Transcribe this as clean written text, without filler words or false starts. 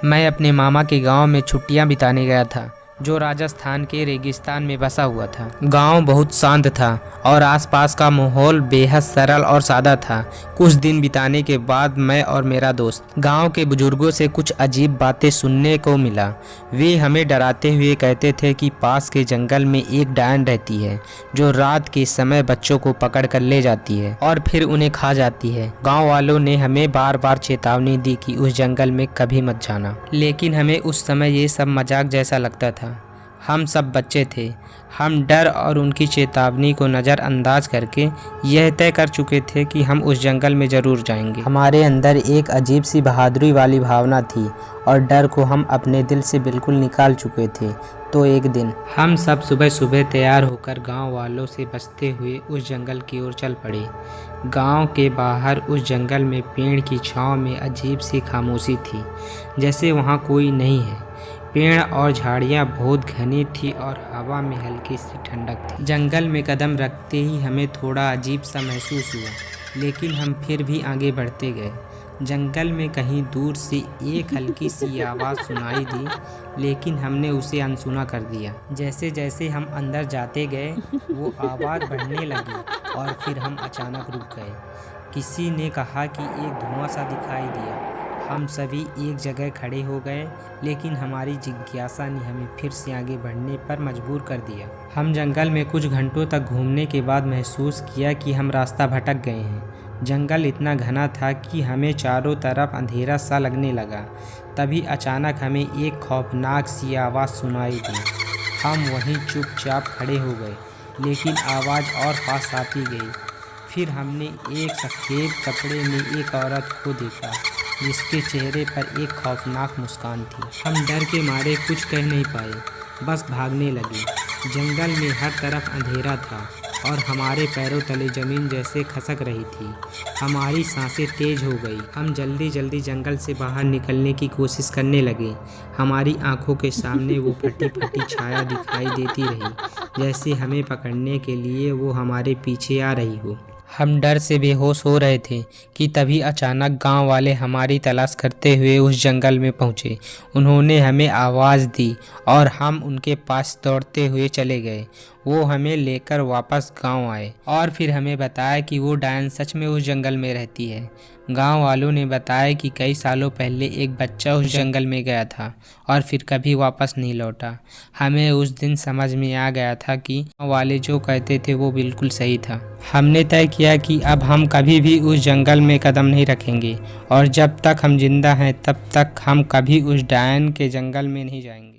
मैं अपने मामा के गांव में छुट्टियां बिताने गया था, जो राजस्थान के रेगिस्तान में बसा हुआ था। गांव बहुत शांत था और आसपास का माहौल बेहद सरल और सादा था। कुछ दिन बिताने के बाद मैं और मेरा दोस्त गांव के बुजुर्गों से कुछ अजीब बातें सुनने को मिला। वे हमें डराते हुए कहते थे कि पास के जंगल में एक डायन रहती है, जो रात के समय बच्चों को पकड़ कर ले जाती है और फिर उन्हें खा जाती है। गाँव वालों ने हमें बार बार चेतावनी दी कि उस जंगल में कभी मत जाना, लेकिन हमें उस समय ये सब मजाक जैसा लगता था। हम सब बच्चे थे। हम डर और उनकी चेतावनी को नज़रअंदाज करके यह तय कर चुके थे कि हम उस जंगल में ज़रूर जाएंगे। हमारे अंदर एक अजीब सी बहादुरी वाली भावना थी और डर को हम अपने दिल से बिल्कुल निकाल चुके थे। तो एक दिन हम सब सुबह सुबह तैयार होकर गांव वालों से बचते हुए उस जंगल की ओर चल पड़े। गांव के बाहर उस जंगल में पेड़ की छांव में अजीब सी खामोशी थी, जैसे वहाँ कोई नहीं है। पेड़ और झाड़ियाँ बहुत घनी थी और हवा में हल्की सी ठंडक थी। जंगल में कदम रखते ही हमें थोड़ा अजीब सा महसूस हुआ, लेकिन हम फिर भी आगे बढ़ते गए। जंगल में कहीं दूर से एक हल्की सी आवाज़ सुनाई दी, लेकिन हमने उसे अनसुना कर दिया। जैसे जैसे हम अंदर जाते गए वो आवाज़ बढ़ने लगी और फिर हम अचानक रुक गए। किसी ने कहा कि एक धुआं सा दिखाई दिया। हम सभी एक जगह खड़े हो गए, लेकिन हमारी जिज्ञासा ने हमें फिर से आगे बढ़ने पर मजबूर कर दिया। हम जंगल में कुछ घंटों तक घूमने के बाद महसूस किया कि हम रास्ता भटक गए हैं। जंगल इतना घना था कि हमें चारों तरफ अंधेरा सा लगने लगा। तभी अचानक हमें एक खौफनाक सी आवाज़ सुनाई दी। हम वहीं चुपचाप खड़े हो गए, लेकिन आवाज़ और पास आती गई। फिर हमने एक सफ़ेद कपड़े में एक औरत को देखा, जिसके चेहरे पर एक खौफनाक मुस्कान थी। हम डर के मारे कुछ कह नहीं पाए, बस भागने लगे। जंगल में हर तरफ अंधेरा था और हमारे पैरों तले ज़मीन जैसे खसक रही थी। हमारी सांसें तेज हो गई। हम जल्दी जल्दी जंगल से बाहर निकलने की कोशिश करने लगे। हमारी आंखों के सामने वो फटी फटी छाया दिखाई देती रही, जैसे हमें पकड़ने के लिए वो हमारे पीछे आ रही हो। हम डर से बेहोश हो रहे थे कि तभी अचानक गांव वाले हमारी तलाश करते हुए उस जंगल में पहुंचे। उन्होंने हमें आवाज़ दी और हम उनके पास दौड़ते हुए चले गए। वो हमें लेकर वापस गांव आए और फिर हमें बताया कि वो डायन सच में उस जंगल में रहती है। गांव वालों ने बताया कि कई सालों पहले एक बच्चा उस जंगल में गया था और फिर कभी वापस नहीं लौटा। हमें उस दिन समझ में आ गया था कि गांव वाले जो कहते थे वो बिल्कुल सही था। हमने तय किया कि अब हम कभी भी उस जंगल में कदम नहीं रखेंगे और जब तक हम जिंदा हैं तब तक हम कभी उस डायन के जंगल में नहीं जाएंगे।